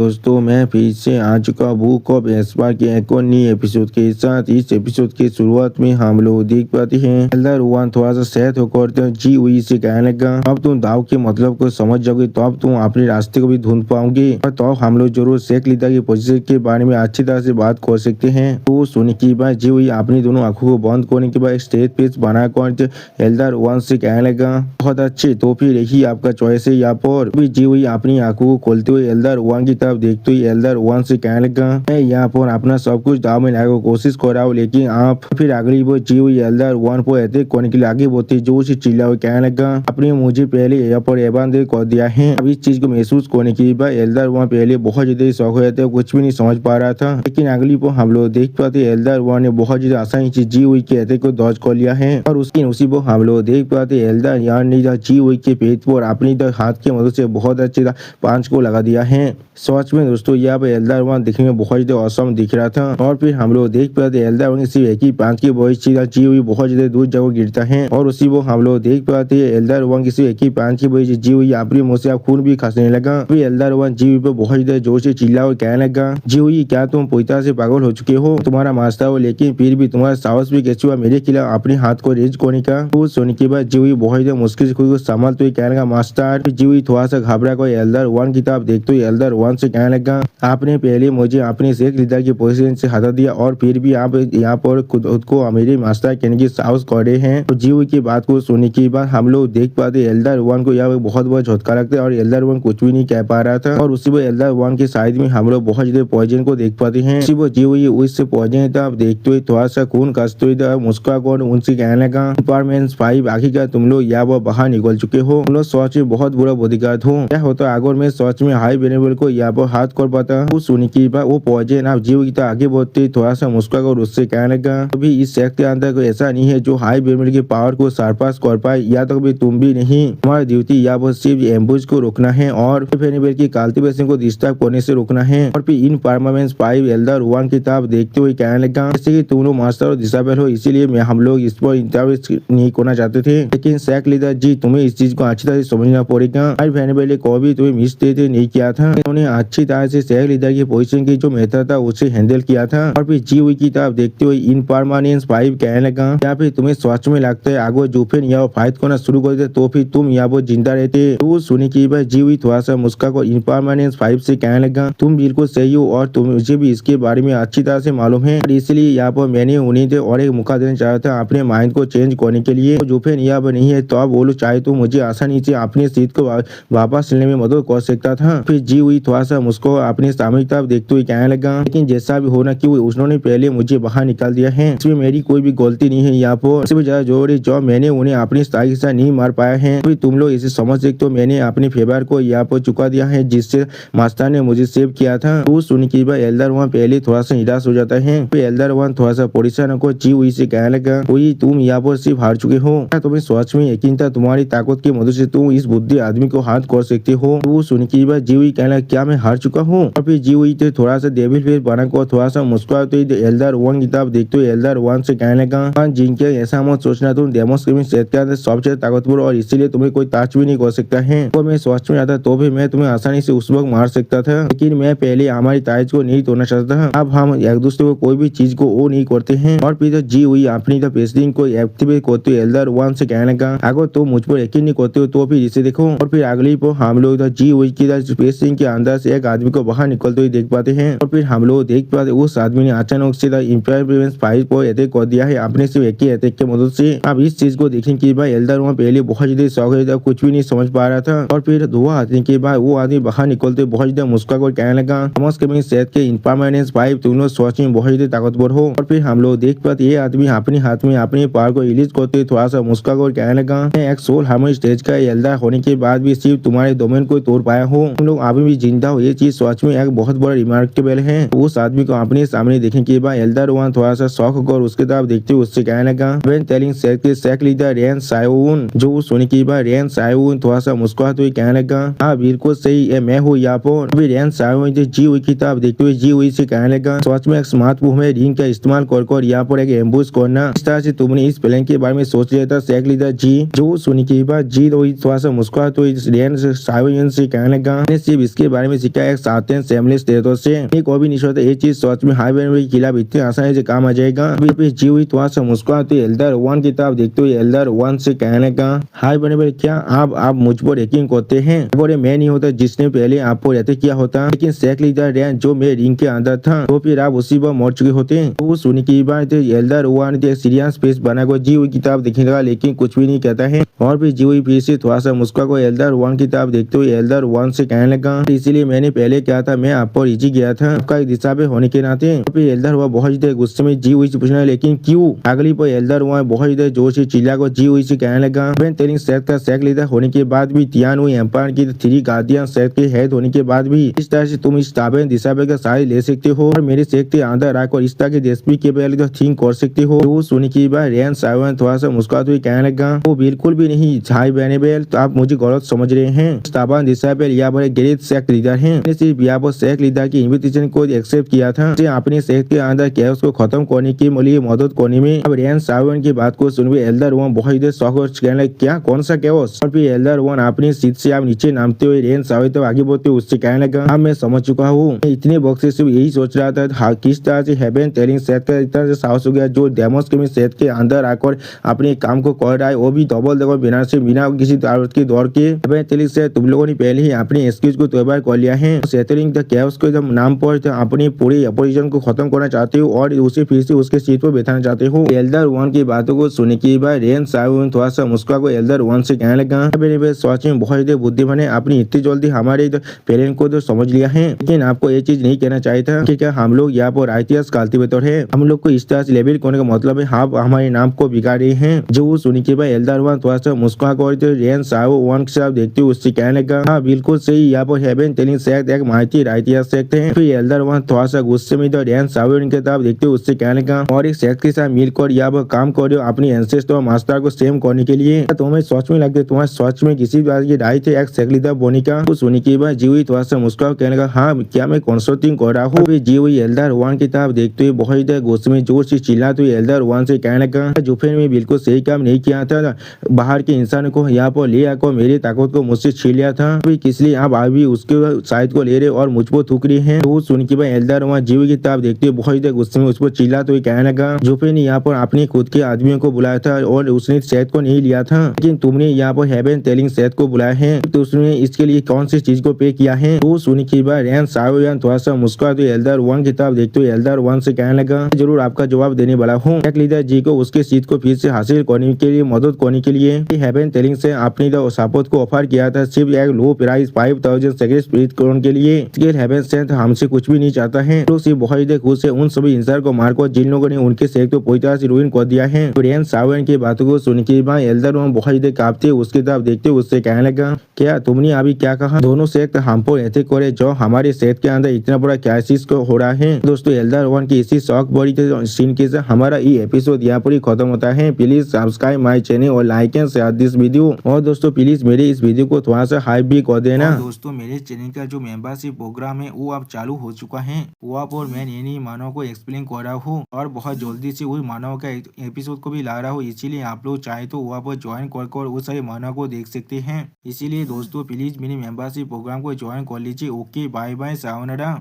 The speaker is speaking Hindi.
दोस्तों, मैं फिर से आ चुका बुक ऑफ एस्पार के एक और नई एपिसोड के साथ। इस एपिसोड की शुरुआत में हम लोग देख पाते हैं एल्डर वन थोड़ा सा सहत होकर जी हुई से कहने लगा, अब तुम दाव के मतलब को समझ जाओगे तो अब तुम अपने रास्ते को भी ढूंढ पाओगे। और तो हम लोग जरूर शेख लीडर की पोजीशन के बारे में अच्छी तरह से बात कर सकते हैं। तो सुनने के बाद जी हुई अपनी दोनों आंखों को बंद करने के बाद स्टेज पेज बनाकर एल्डर वन से कहने लगा, बहुत अच्छे, तो फिर यही आपका चॉइस है। यहाँ पर भी जी हुई अपनी आंखों को खोलते हुए एल्डर वन की तरफ देखते हुए एल्डर वन से कहने लगा, मैं यहाँ पर अपना सब कुछ दाव में लगाने की कोशिश कर रहा हूँ, लेकिन आप फिर अगली वो जी हुई एल्डर वन पर अटैक करने के लिए आगे बढ़ते जो उसे चिल्ला हुए कहने लगा, आपने मुझे पहले यहाँ पर एबान कर दिया है। अब इस चीज को महसूस करने के बाद एल्डर वन पहले बहुत ज्यादा शौक हो जाते, कुछ भी नहीं समझ पा रहा था, लेकिन अगली पर हम लोग देख पाते एल्डर वन ने बहुत ज्यादा आसानी से जी हुई के अटैक को दर्ज कर लिया है। और उसकी उसी पर हम लोग देख पाते एल्डर यार ने जी हुई के पेट पर अपनी हाथ की मदद से बहुत अच्छे पांच को लगा दिया है। सच में दोस्तों यहाँ पे एल्डर वन दिखने में बहुत ज्यादा औसम दिख रहा था। और फिर हम लोग देख पाते एल्डर वन सिर्फ एक ही पांच की वॉइस जी हुई बहुत ज्यादा दूर जगह गिरता है। और उसी वो हम लोग देख पाते एल्डर वन की सिर्फ एक ही पांच की वॉइस जी हुई अपनी मुंह से खून भी खसने लगा। फिर एल्डर वन जी हुई पे बहुत ज्यादा जोर से चिल्ला और कहने लगा, जी हुई क्या तुम पूरी से पागल हो चुके हो, तुम्हारा मास्टर हो लेकिन फिर भी तुम्हारा साहस भी कैसे हुआ मेरे खिलाफ अपने हाथ को रेज करने का। तो सुनने के बाद जी हुई बहुत ज्यादा मुश्किल से खुद को संभालते हुए कहने लगा, मास्टर। जी हुई थोड़ा सा घबरा कर एल्डर वन की तरफ देखते हुए एल्डर वन से कहने लगा, आपने पहले मुझे अपने शेख लीडर की पोजीशन से हटा दिया और फिर भी आप यहाँ पर खुद को मेरे मास्टर कहने की साहस कर रहे हैं। तो जी हुई की बात को सुनने के बाद हम लोग देख पाते एल्डर वन को यहाँ बहुत बड़ा झटका लगता है और एल्डर वन कुछ भी नहीं कह पा रहा था। और उसी वो एल्डर वन के साइड में हम लोग बहुत ज्यादा पॉइजन को देख पाते हैं। उसी वो जी हुई उससे पॉइजन था देखते हुए थोड़ा सा खून कसते हुए मुस्कुरा कर उनसे कहने लगा, सुपरमैन 5 आखिरकार तुम लोग यहाँ वो बाहर निकल चुके हो, तुम लोग सोच में बहुत बुरा बॉडीगार्ड हो। क्या होता अगर मैं सोच में हाई बेनेबल को यहाँ पर हाथ कर पाता। वो सुनी की बात वो पॉइजन आप जीव की तरह आगे बढ़ते थोड़ा सा मुस्कुरा कर उससे कहने लगा, अभी इस शेख के अंदर कोई ऐसा नहीं है जो हाई बेनेबल की पावर को सरपास कर पाए, या तो भी तुम भी नहीं। हमारी ड्यूटी यहाँ पर सिर्फ एम्बुश को रोकना है और बेनेबल की कल्टीवेशन को डिस्टर्ब करने से रोकना है। और फिर इन परमानेंट 5 एल्डर वन की तरफ देखते हुए कहने लगा, जैसे कि तुम लोग मास्टर और डिसेबल हो इसीलिए मैं हम लोग इस पर इंटरव्यू नहीं करना चाहते थे, लेकिन शेख लीडर जी तुम्हें इस चीज को अच्छी तरह से समझना पड़ेगा। वेनेबल को भी तुम्हें मिस देते नहीं किया था, उन्होंने अच्छी तरह से शेख लीडर की पोजीशन की जो मेथड था उसे हैंडल किया था। और फिर जी हुई की तरफ देखते हुए इन परमानेंट 5 कहने लगा, या फिर तुम्हें सच में लगता है अगर जुफेन यहाँ फाइट करना शुरू कर देते तो फिर तुम यहाँ पर जिंदा रहते। तो सुनी की बात जी हुई थोड़ा सा मुस्का को इन परमानेंट 5 से कहने लगा, तुम बिल्कुल सही हो और मुझे भी इसके बारे में अच्छी तरह से मालूम है, इसलिए यहाँ पर मैंने उन्हें और एक मौका देना चाहा था अपने माइंड को चेंज करने के लिए। जुफेन यहाँ पर नहीं है तो आप बोलो चाहे तो मुझे आसानी से अपनी सीट को वापस लेने में मदद कर सकता था। फिर जी हुई थोड़ा सा मुझको अपने सामने तरफ देखते हुए कहने लगा, लेकिन जैसा भी होना क्यों उन्होंने पहले मुझे बाहर निकाल दिया है, इसमें मेरी कोई भी गलती नहीं है। यहाँ पर इससे ज्यादा जरूरी जो मैंने उन्हें अपनी स्टाइल के साथ नहीं मार पाया है, फिर तुम लोग इसे समझ सकते हो मैंने अपने फेवर को यहाँ पर चुका दिया है जिससे मास्टर ने मुझे सेव किया था। तो सुन के बाद एल्डर वन पहले थोड़ा सा निराश हो जाता है। फिर एल्डर वन थोड़ा सा परेशान को जी हुई से कहने लगा, वही तुम यहाँ पर सिर्फ हार चुके हो, क्या तुम्हें सोच में यकीन था तुम्हारी ताकत की मदद से तुम इस बुद्धि आदमी को हाथ कर सकते हो। तो सुन के बाद जी हुई कहना, क्या मैं हार चुका हूँ। और फिर जी हुई थे थोड़ा सा डेविल फेस बना को थोड़ा सा मुस्कुराते एल्डर वन की तरफ देखते हुए एल्डर वन से कहने लगा, जिनके ऐसा मत सोचना, तुम डेमोस के सेट के अंदर सबसे ताकतवर और इसीलिए तुम्हें कोई टच भी नहीं कर सकता है। तो मैं सोच में आता तो भी मैं तुम्हें आसानी से उस वक्त मार सकता था, लेकिन मैं पहले हमारी ताज को नहीं तोड़ना चाहता था। अब हम एक दूसरे को कोई भी चीज को वो नहीं करते हैं। और फिर जी हुई अपनी पेस्टिंग को एक्टिवेट करते हुए एल्डर वन से कहने लगा, अगर तुम मुझ पर यकीन नहीं करते हो तो फिर इसे देखो। और फिर अगली पर हम लोग जी हुई की पेस्टिंग के अंदर से एक आदमी को बाहर निकलते हुए देख पाते हैं। और फिर हम लोग देख पाते उस आदमी ने अचानक से इंपेयर 5 को अटैक कर दिया है अपने सिर्फ एक ही अटैक की मदद से। अब इस चीज को देखने के बाद एल्डर वन पहले बहुत ज्यादा शौक है, कुछ भी नहीं समझ पा रहा था। और फिर धुआं आने के बाद वो आदमी बाहर निकलते बहुत ज्यादा मुस्कुरा कर कहने लगा, सेहत के इनपरमानेंट 5 तुम लोग सोच में बहुत ज्यादा ताकतवर हो। और फिर हम लोग देख पाते ये आदमी अपने हाथ में अपने पावर को रिलीज करते थोड़ा सा मुस्कुरा कर कहने लगा, मैं एक सोल हार्मोनी स्टेज का एल्डर होने के बाद भी सिर्फ तुम्हारे डोमेन को तोड़ पाया हूँ, तुम लोग अभी भी जिंदा हो, ये चीज सोच में एक बहुत बड़ा रिमार्केबल है। उस आदमी को अपने सामने देखने के बाद एल्डर वन थोड़ा सा शौक होकर उसके तरफ देखते हुए उससे कहने लगा, व्हेन टेलिंग शेख लीडर रेन सायोन। जो सुनने के बाद रेन सायोन थोड़ा सा मुस्कुराते हुए कहने लगा, हाँ बिल्कुल सही, मैं हूँ यहाँ पर। अभी रेन सायोन जी हुई की तरफ देखते हुए जी हुई से कहने लगा, सोच में एक स्मार्ट मूव में रिंग का इस्तेमाल कर यहाँ पर एक एम्बुश करना, इस तरह से तुमने इस प्लान के बारे में सोच लिया था शेख लीडर जी। जो सुनने के बाद जी हुई थोड़ा सा मुस्कुराते हुए रेन सायोन से कहने लगा, मैंने सिर्फ इसके बारे में क्या एक साथ सेमलेस देते से कोई भी नहीं सोचता ये चीज सच में हाई बहन के खिलाफ इतनी आसानी से काम आ जाएगा। अभी जी हुई थोड़ा सा मुस्कुराती एल्डर वन किताब देखते हुए एल्डर वन से कहने का हाई बहन क्या आप मुझ पर यकीन करते हैं? बोले मैं नहीं होता जिसने पहले आपको रहते किया होता, लेकिन शेख लीडर रैन जो मेरे रिंग के अंदर था तो फिर आप उसी पर मर चुके होते। तो सुनी की बात एल्डर वन सीरियस फेस बनाकर जी हुई किताब देखने लगा, लेकिन कुछ भी नहीं कहता है। और फिर जी हुई फिर से थोड़ा सा मुस्कुरा को एल्डर वन किताब देखते हुए एल्डर वन से कहने लगा इसीलिए मैंने पहले क्या था मैं आप पर इजी गया था आपका एक दिशा पे होने के नाते। फिर एल्डर हुआ बहुत देर गुस्से में जी हुई से पूछना लेकिन क्यों? अगली पर एल्डर हुआ बहुत देर जोर से चिल्ला को जी हुई से कहने लगा मैं तेरी सेक्ट का सेक्ट लीडर होने के बाद भी तियान हुई एम्पायर की 3 गार्डियन सेक्ट के हेड होने के बाद भी इस तरह से तुम इस ताबे दिशा पे का सारी ले सकते हो और मेरे सेक्ट के अंदर आकर इस तरह के देशपी के पहले तो थिंक कर सकते हो। तो सुनी की बात रेन सावन थोड़ा सा मुस्कुराते हुए कहने लगा वो बिल्कुल भी नहीं झाई बेनेबेल, तो आप मुझे गलत समझ रहे हैं। ताबान दिशा पे यहाँ पर ग्रेट सेक्ट लीडर है, सिर्फ यहाँ पर सेक्ट लीडर की इन्विटेशन को एक्सेप्ट किया था अपने सेक्ट के अंदर कैओस को खत्म करने के लिए मदद करने में। अब रेन सावन की बात को सुनकर एल्डर वन बहुत देर शौक और कहने लगा क्या कौन सा कैओस? और फिर एल्डर वन अपनी सीट से आप नीचे नामते हुए रेन सावन तो आगे बढ़ते उससे कहने लगा हाँ मैं समझ चुका हूँ, इतने वक्त से सिर्फ यही सोच रहा था किस तरह से हेवन टेलिंग सेट का इतना से साहस हो गया जो डेमोस के सेट के अंदर आकर अपने काम को कर रहा है, वो भी डबल डबल बिना किसी दावत के दौड़ के। हेवन टेलिंग से तुम लोगों ने पहले ही अपने एक्सक्यूज को तैयार कर लिया है। सेटलिंग द कैओस के नाम पर अपनी पूरी अपोजिशन को खत्म करना चाहते हो और उसे फिर से उसके सीट पर बैठाना चाहते हो। एल्डर वन की बातों को सुनने के बाद रेन सावन थोड़ा सा मुस्कुरा को एल्डर वन से कहने लगा मेरे सोच में बहुत बुद्धिमान है, आपने इतनी जल्दी हमारे पेरेंट को तो समझ लिया है, लेकिन आपको ये चीज नहीं कहना चाहिए था कि क्या हम लोग यहाँ पर आईटीएस कल्टीवेटर है, हम लोग को इस तरह से लेबल करने का मतलब है आप हमारे नाम को बिगाड़ रहे हैं। जो सुनी के बाद एल्डर वन थोड़ा सा मुस्कुरा कर रेन सावन वन के साथ देखते हुए उससे कहने लगा हाँ बिल्कुल सही, यहाँ पर हेवन टेलिंग सेक्ट एक माहिती आईटीएस सेक्ट है। फिर एल्डर वन थोड़ा सा गुस्से में तो रेन सावन के तरफ देखते हुए उससे कहने लगा और एक सेक्ट के साथ मिलकर यहाँ पर काम कर रहे हो अपनी एंसेस्टर मास्टर को सेम करने के लिए, तुम्हें सोच में लगते तुम्हारे सोच में किसी बात की राय थे एक सेक्ट लीडर बोनी का। तो सुनी के बाद जीवी थोड़ा सा मुस्कुरा कहने लगा हाँ क्या मैं कंसल्टिंग कर रहा हूँ। फिर जीवी एल्डर वन की तरफ देखते हुए बहुत देर गुस्से में जोर से चिल्लाते हुए एल्डर वन से कहने लगा जुफेन में बिल्कुल सही काम नहीं किया था, बाहर के इंसान को यहाँ पर ले आकर मेरी ताकत को मुझसे छीन लिया था, किस लिए आप अभी उसके साइड को ले रहे और मुझ पर थूक रही है। तो सुन के बाद एल्डर वन जीवी की तरफ देखते हुए बहुत देर गुस्से में उस पर चिल्लाते हुए कहने लगा जुफे ने यहाँ पर अपने खुद के आदमियों को बुलाया था और उसने सेट को नहीं लिया था, लेकिन तुमने यहाँ पर हेवन टेलिंग सेट को बुलाया है, तो उसने इसके लिए कौन सी चीज को पे किया है। तो सुनी के बाद रेन सावन थोड़ा सा मुस्कुरा तो एल्डर वन की तरफ देखते हुए एल्डर वन से कहने लगा जरूर आपका जवाब देने वाला हूँ। एक लीडर जी को उसके सीट को फिर से हासिल करने के लिए मदद करने के लिए हेवन टेलिंग से अपनी सपोर्ट को ऑफर किया था सिर्फ एक लो प्राइस 5000 सेक्रेट करोड़ के लिए। हेवन सेंट हमसे कुछ भी नहीं चाहता है, तो सिर्फ बहुत ही खुश है उन सभी इंसान को मारकर जिन लोगों ने उनके सेक्ट को पूरी तरह से रुइन कर दिया है। तो रेन सावन की बातों को सुन के बाद एल्डर वन बहुत ही कांपते उसकी तरफ देखते उससे कहने लगा क्या तुमने अभी क्या कहा? दोनों सेक्ट हम पर ऐसे करे जो हमारे सेक्ट के अंदर इतना बड़ा क्राइसिस को हो रहा है। दोस्तों एल्डर वन की इसी शौक बड़ी सीन के साथ हमारा ये एपिसोड यहाँ पर ही खत्म होता है। प्लीज सब्सक्राइब माई चैनल और like and share this video, और दोस्तों प्लीज मेरे इस वीडियो को थोड़ा सा हाइप भी कर देना। दोस्तों मेरे चैनल का जो मेंबरशिप प्रोग्राम है वो अब चालू हो चुका है, वहाँ पर मैं नई मानव को एक्सप्लेन कर रहा हूँ और बहुत जल्दी से वही मानव का एपिसोड को भी ला रहा हूँ, इसीलिए आप लोग चाहे तो वहाँ पर ज्वाइन कर वो सारे मानव को देख सकते हैं। इसीलिए दोस्तों प्लीज मेरे मेंबरशिप प्रोग्राम को ज्वाइन कर लीजिए। Okay bye bye sayonara.